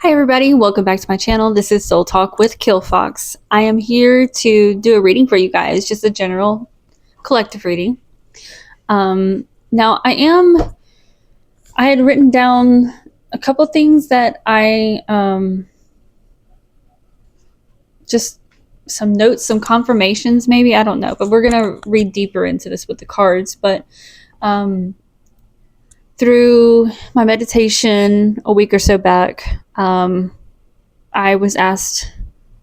Hi everybody, welcome back to my channel. This is Soul Talk with Kilfox. I am here to do a reading for you guys, just a general collective reading. Now I had written down a couple things that just some notes, some confirmations maybe, I don't know, but we're gonna read deeper into this with the cards. But through my meditation a week or so back, I was asked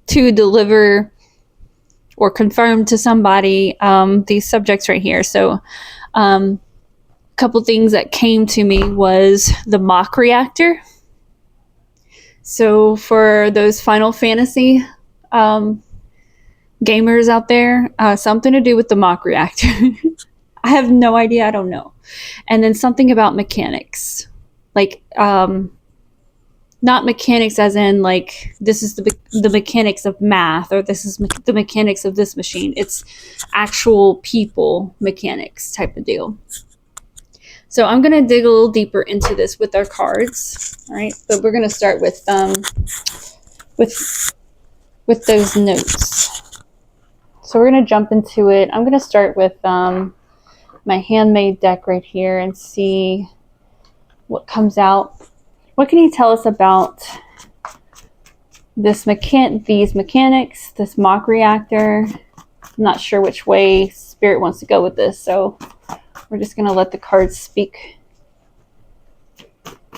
to deliver or confirm to somebody these subjects right here. So a couple things that came to me was the mock reactor. So for those Final Fantasy gamers out there, something to do with the mock reactor. I have no idea, I don't know. And then something about mechanics, like not mechanics as in like this is the mechanics of math, or this is the mechanics of this machine. It's actual people mechanics type of deal. So I'm going to dig a little deeper into this with our cards. All right, but we're going to start with those notes. So we're going to jump into it. I'm going to start with my handmade deck right here and see what comes out. What can you tell us about these mechanics, this mock reactor? I'm not sure which way Spirit wants to go with this, so we're just going to let the cards speak.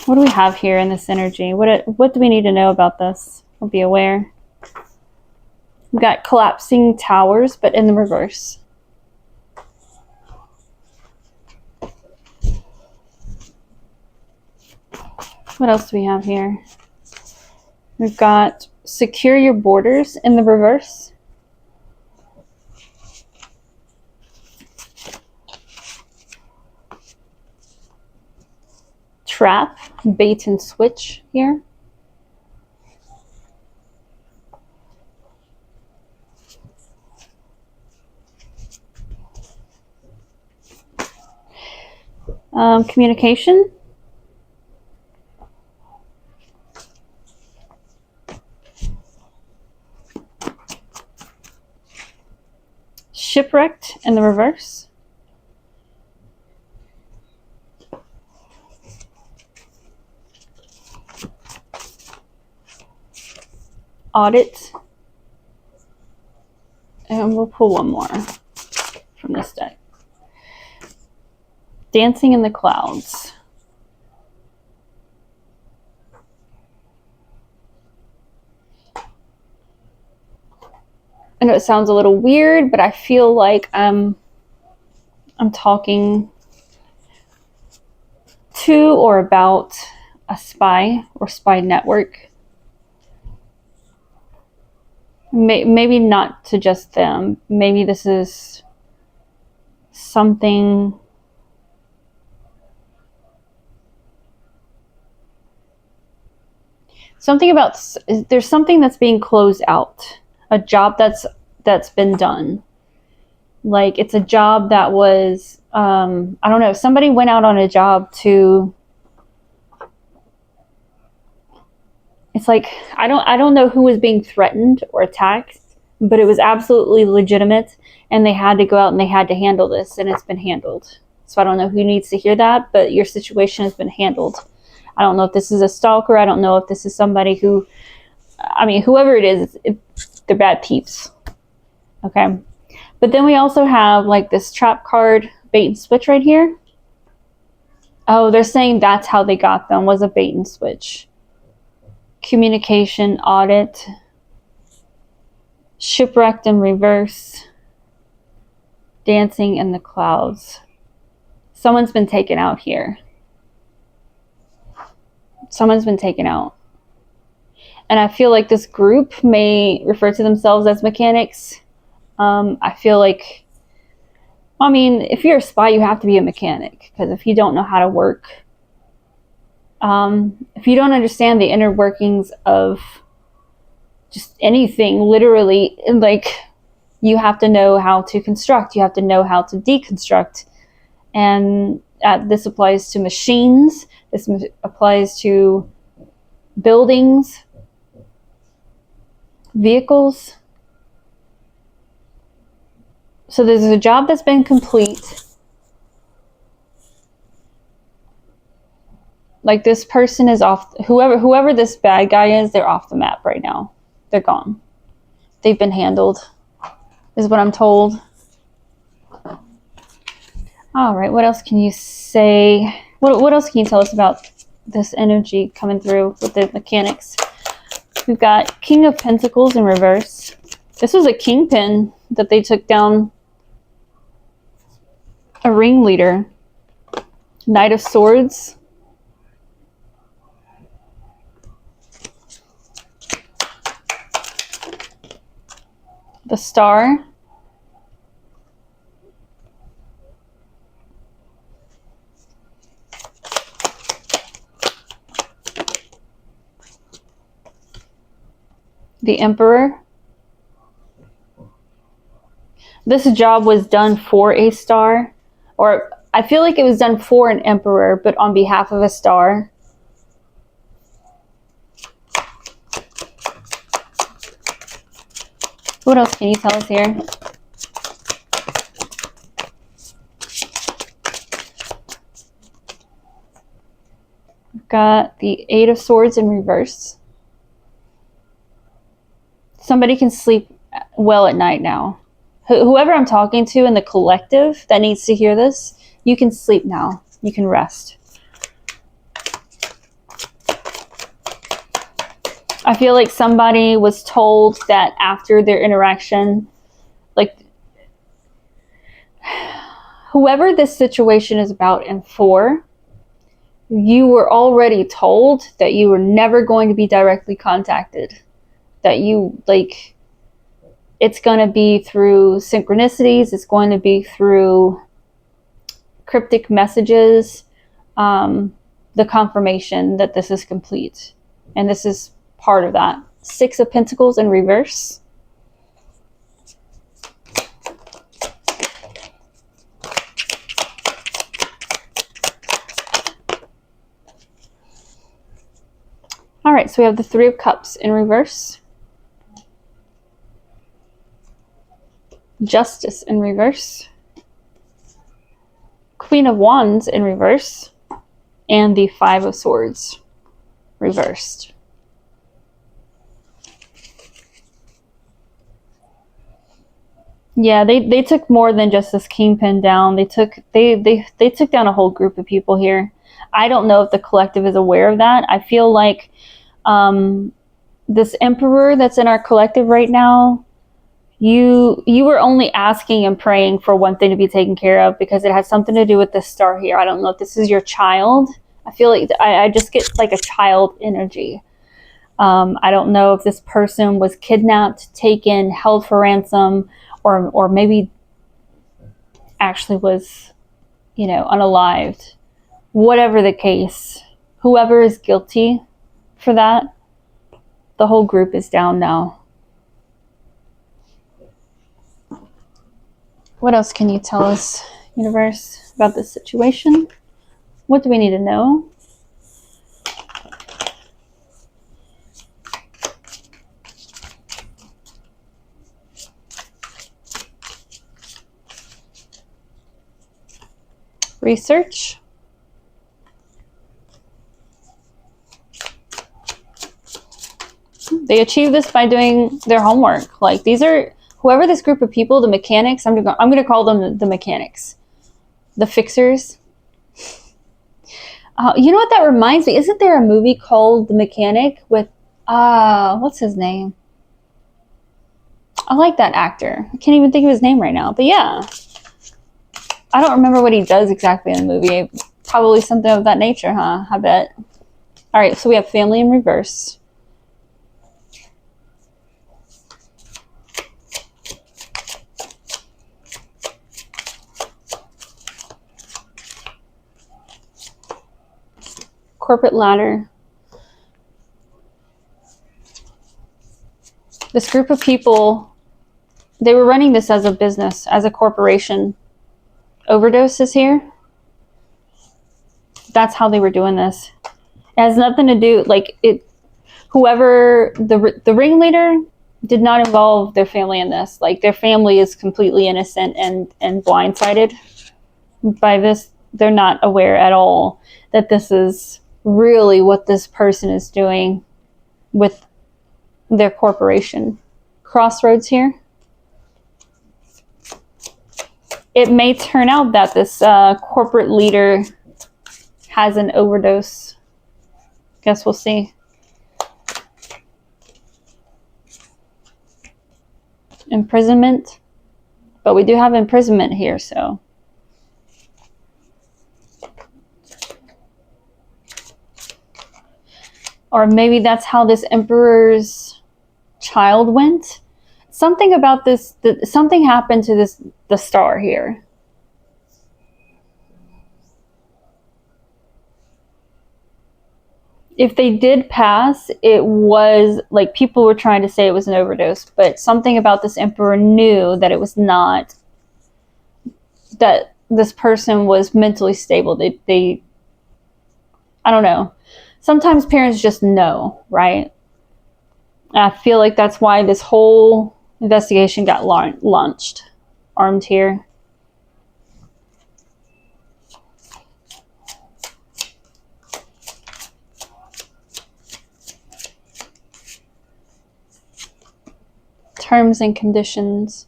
What do we have here in this energy? What do we need to know about this? Or be aware. We've got collapsing towers, but in the reverse. What else do we have here? We've got secure your borders in the reverse. Trap, bait and switch here. Communication. Shipwrecked in the reverse. Audit. And we'll pull one more from this deck. Dancing in the clouds. I know it sounds a little weird, but I feel like I'm talking to or about a spy or spy network. Maybe not to just them. Maybe this is something about, there's something that's being closed out, a job that's been done. Like it's a job that was I don't know, somebody went out on a job to, it's like I don't know who was being threatened or attacked, but it was absolutely legitimate, and they had to go out and they had to handle this, and it's been handled. So I don't know who needs to hear that, but your situation has been handled. I don't know if this is a stalker. I don't know if this is somebody who, I mean, whoever it is, they're bad peeps. Okay. But then we also have like this trap card, bait and switch right here. Oh, they're saying that's how they got them, was a bait and switch. Communication, audit. Shipwrecked in reverse. Dancing in the clouds. Someone's been taken out here. Someone's been taken out. And I feel like this group may refer to themselves as mechanics. I feel like, I mean, if you're a spy, you have to be a mechanic, because if you don't know how to work, if you don't understand the inner workings of just anything, literally, like, you have to know how to construct, you have to know how to deconstruct. And this applies to machines, this applies to buildings, vehicles. So there's a job that's been complete. Like this person is off, whoever this bad guy is, they're off the map right now. They're gone. They've been handled, is what I'm told. All right, what else can you say? What else can you tell us about this energy coming through with the mechanics? We've got King of Pentacles in reverse. This was a kingpin that they took down, a ringleader. Knight of Swords. The Star. The Emperor. This job was done for a star, or I feel like it was done for an emperor, but on behalf of a star. What else can you tell us here? We've got the Eight of Swords in reverse. Somebody can sleep well at night now. Whoever I'm talking to in the collective that needs to hear this, you can sleep now. You can rest. I feel like somebody was told that after their interaction, like whoever this situation is about and for, you were already told that you were never going to be directly contacted. That you, like, it's going to be through synchronicities. It's going to be through cryptic messages. The confirmation that this is complete. And this is part of that. Six of Pentacles in reverse. All right, so we have the Three of Cups in reverse. Justice in reverse. Queen of Wands in reverse. And the Five of Swords reversed. Yeah, they took more than just this kingpin down. They took down a whole group of people here. I don't know if the collective is aware of that. I feel like this Emperor that's in our collective right now, you were only asking and praying for one thing to be taken care of because it has something to do with the star here. I don't know if this is your child. I feel like I just get like a child energy. I don't know if this person was kidnapped, taken, held for ransom, or maybe actually was, unalived. Whatever the case, whoever is guilty for that, the whole group is down now. What else can you tell us, universe, about this situation? What do we need to know? Research. They achieve this by doing their homework. Like, these are, whoever this group of people, the mechanics, I'm going to call them the mechanics. The fixers. You know what that reminds me? Isn't there a movie called The Mechanic with, what's his name? I like that actor. I can't even think of his name right now. But yeah. I don't remember what he does exactly in the movie. Probably something of that nature, huh? I bet. All right, so we have family in reverse. Corporate ladder. This group of people, they were running this as a business, as a corporation. Overdoses here. That's how they were doing this. It has nothing to do, like, whoever the ringleader did not involve their family in this. Like, their family is completely innocent and blindsided by this. They're not aware at all that this is really what this person is doing with their corporation. Crossroads here. It may turn out that this corporate leader has an overdose. Guess we'll see. Imprisonment. But we do have imprisonment here, so. Or maybe that's how this emperor's child went. Something about this, something happened to the star here. If they did pass, it was like people were trying to say it was an overdose, but something about this emperor knew that it was not, that this person was mentally stable. They I don't know. Sometimes parents just know, right? I feel like that's why this whole investigation got launched. Armed here. Terms and conditions.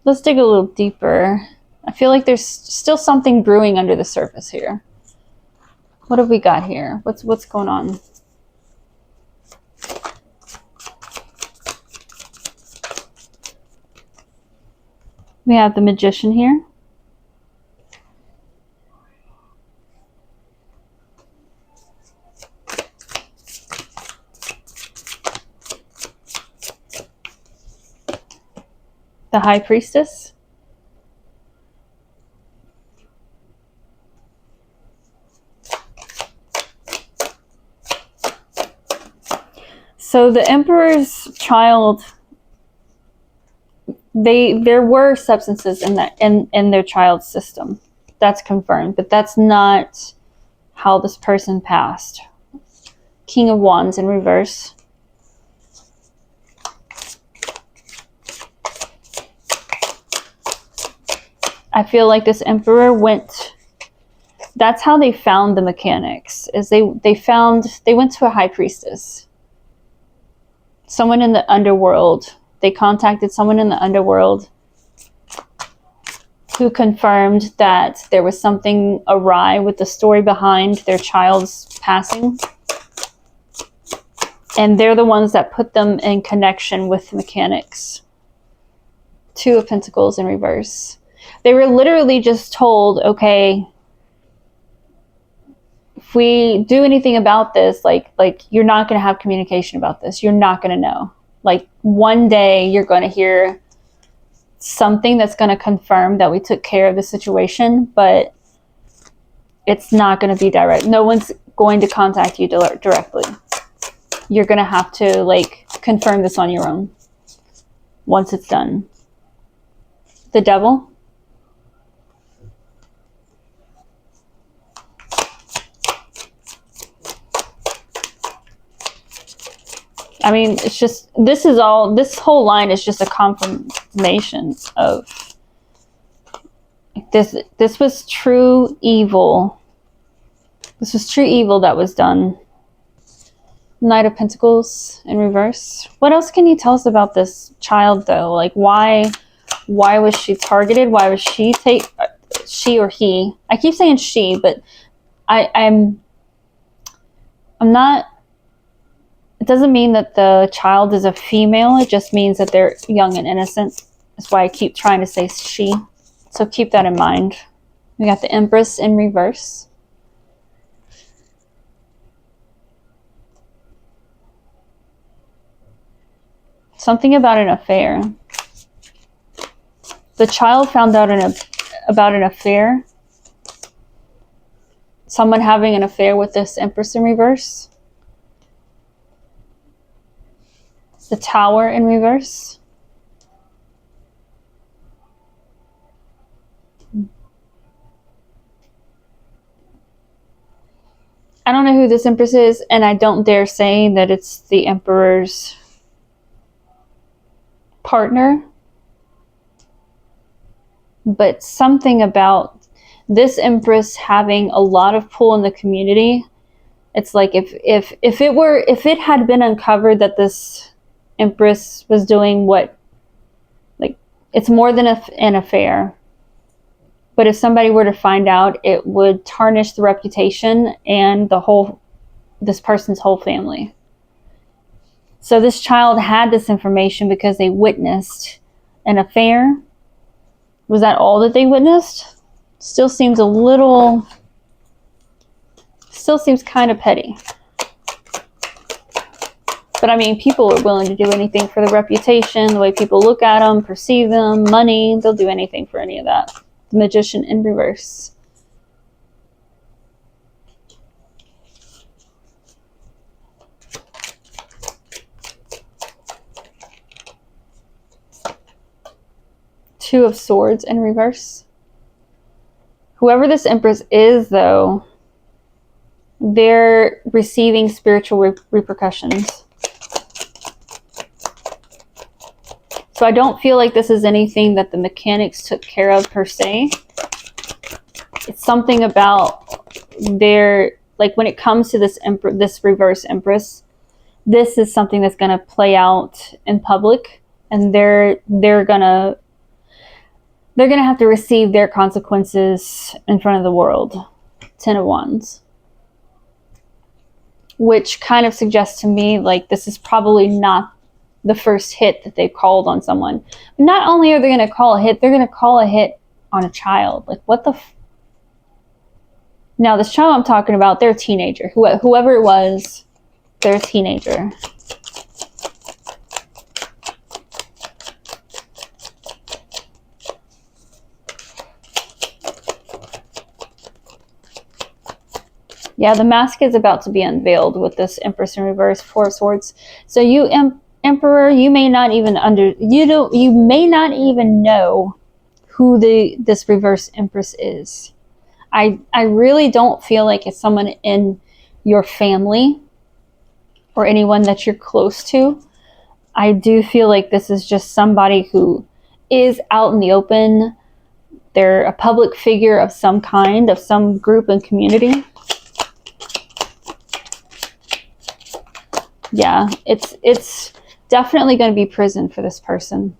Let's dig a little deeper. I feel like there's still something brewing under the surface here. What have we got here? What's going on? We have the magician here. The high priestess. So the emperor's child, there were substances in that in their child's system. That's confirmed, but that's not how this person passed. King of Wands in reverse. I feel like this emperor went, that's how they found the mechanics, is they went to a high priestess. Someone in the underworld. They contacted someone in the underworld who confirmed that there was something awry with the story behind their child's passing. And they're the ones that put them in connection with mechanics. Two of Pentacles in reverse. They were literally just told, okay, if we do anything about this, like you're not going to have communication about this. You're not going to know. Like, one day you're going to hear something that's going to confirm that we took care of the situation, but it's not going to be direct. No one's going to contact you directly. You're going to have to, like, confirm this on your own once it's done. The Devil. I mean, it's just, this whole line is just a confirmation of this was true evil. This was true evil that was done. Knight of Pentacles in reverse. What else can you tell us about this child, though? Like, why was she targeted? Why was she she or he? I keep saying she, but I'm not. It doesn't mean that the child is a female. It just means that they're young and innocent. That's why I keep trying to say she. So keep that in mind. We got the Empress in reverse. Something about an affair. The child found out about an affair. Someone having an affair with this Empress in reverse. The Tower in reverse. I don't know who this Empress is, and I don't dare say that it's the Emperor's partner. But something about this Empress having a lot of pull in the community. It's like if it had been uncovered that this Empress was doing what, like, it's more than an affair. But if somebody were to find out, it would tarnish the reputation and this person's whole family. So this child had this information because they witnessed an affair. Was that all that they witnessed? Still seems kind of petty. But I mean, people are willing to do anything for the reputation, the way people look at them, perceive them, money. They'll do anything for any of that. The Magician in reverse. Two of Swords in reverse. Whoever this Empress is, though, they're receiving spiritual repercussions. So I don't feel like this is anything that the mechanics took care of per se. It's something about like when it comes to this reverse Empress, this is something that's going to play out in public, and they're gonna have to receive their consequences in front of the world. 10 of Wands. Which kind of suggests to me like this is probably not the first hit that they've called on someone. Not only are they going to call a hit, they're going to call a hit on a child. Like, what the Now, this child I'm talking about, they're a teenager. Whoever it was, they're a teenager. Yeah, the mask is about to be unveiled with this Empress in reverse, Four of Swords. So you, Emperor, you may not even you may not even know who this reverse Empress is. I really don't feel like it's someone in your family or anyone that you're close to. I do feel like this is just somebody who is out in the open. They're a public figure of some kind, of some group and community. Yeah, it's definitely going to be prison for this person.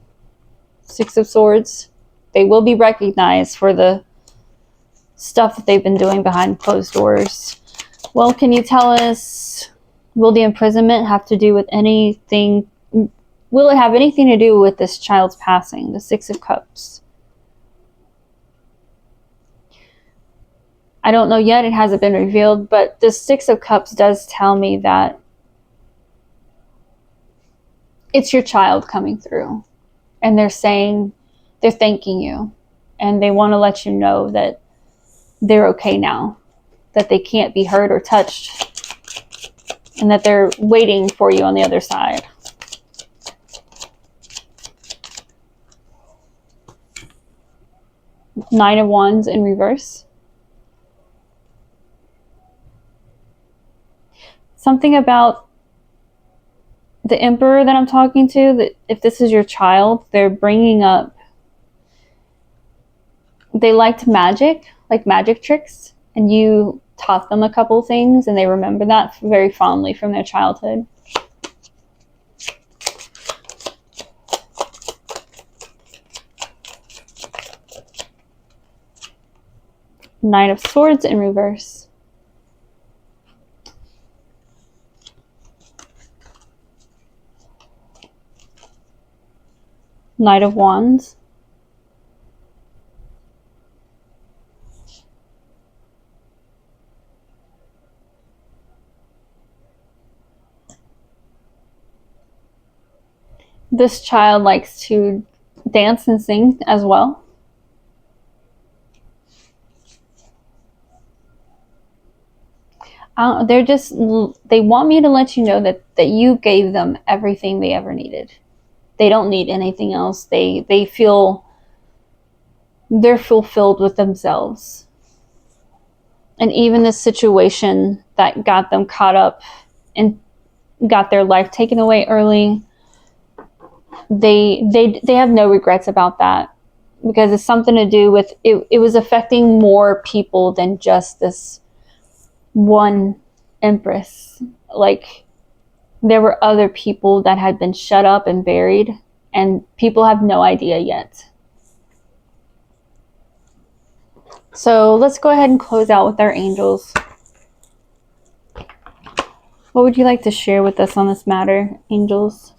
Six of Swords. They will be recognized for the stuff that they've been doing behind closed doors. Well, can you tell us, will the imprisonment have to do with anything? Will it have anything to do with this child's passing? The Six of Cups. I don't know yet. It hasn't been revealed, but the Six of Cups does tell me that it's your child coming through, and they're thanking you, and they want to let you know that they're okay now, that they can't be hurt or touched, and that they're waiting for you on the other side. Nine of Wands in reverse. Something about the Emperor that I'm talking to, that if this is your child, they're bringing up, they liked magic, like magic tricks, and you taught them a couple things, and they remember that very fondly from their childhood. Nine of Swords in reverse. Knight of Wands. This child likes to dance and sing as well. They want me to let you know that you gave them everything they ever needed. They don't need anything else. They feel they're fulfilled with themselves. And even the situation that got them caught up and got their life taken away early, they have no regrets about that, because it's something to do with it. It was affecting more people than just this one empress. Like, there were other people that had been shut up and buried, and people have no idea yet. So let's go ahead and close out with our angels. What would you like to share with us on this matter, angels?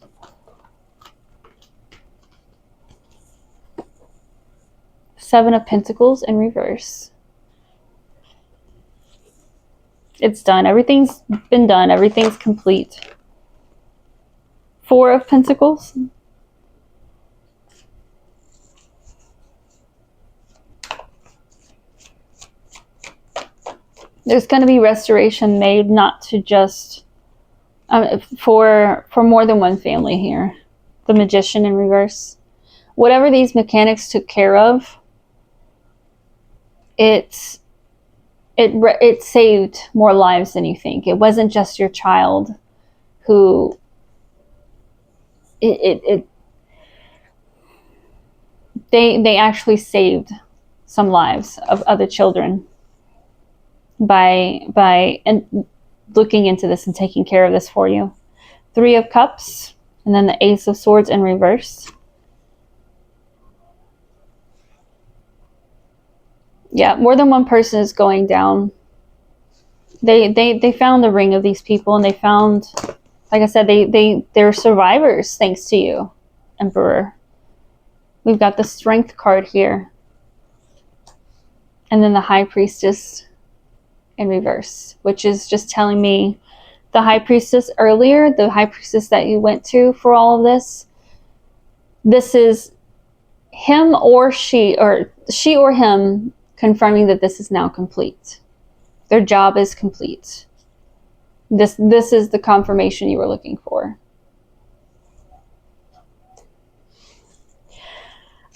Seven of Pentacles in reverse. It's done. Everything's been done. Everything's complete. Four of Pentacles. There's going to be restoration made, not to just for more than one family here. The Magician in reverse. Whatever these mechanics took care of, it saved more lives than you think. It wasn't just your child who they actually saved some lives of other children by and looking into this and taking care of this for you. Three of Cups, and then the Ace of Swords in reverse. Yeah, more than one person is going down. They found the ring of these people, and they found, like I said, they're survivors thanks to you, Emperor. We've got the Strength card here, and then the High Priestess in reverse, which is just telling me the High Priestess earlier, the High Priestess that you went to for all of this. This is him or she or him confirming that this is now complete. Their job is complete. This is the confirmation you were looking for.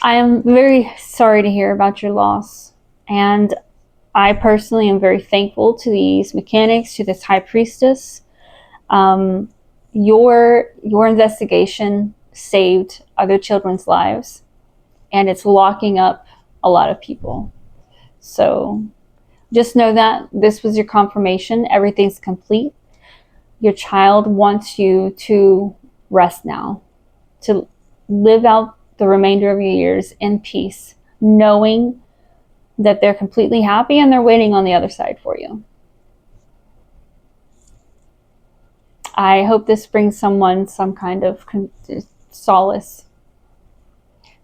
I am very sorry to hear about your loss, and I personally am very thankful to these mechanics, to this High Priestess. Your investigation saved other children's lives, and it's locking up a lot of people. So just know that this was your confirmation. Everything's complete. Your child wants you to rest now, to live out the remainder of your years in peace, knowing that they're completely happy and they're waiting on the other side for you. I hope this brings someone some kind of solace.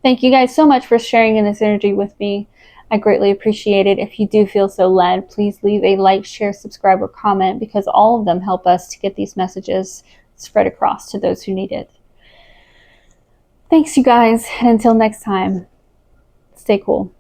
Thank you guys so much for sharing in this energy with me. I greatly appreciate it. If you do feel so led, please leave a like, share, subscribe, or comment, because all of them help us to get these messages spread across to those who need it. Thanks, you guys, and until next time, stay cool.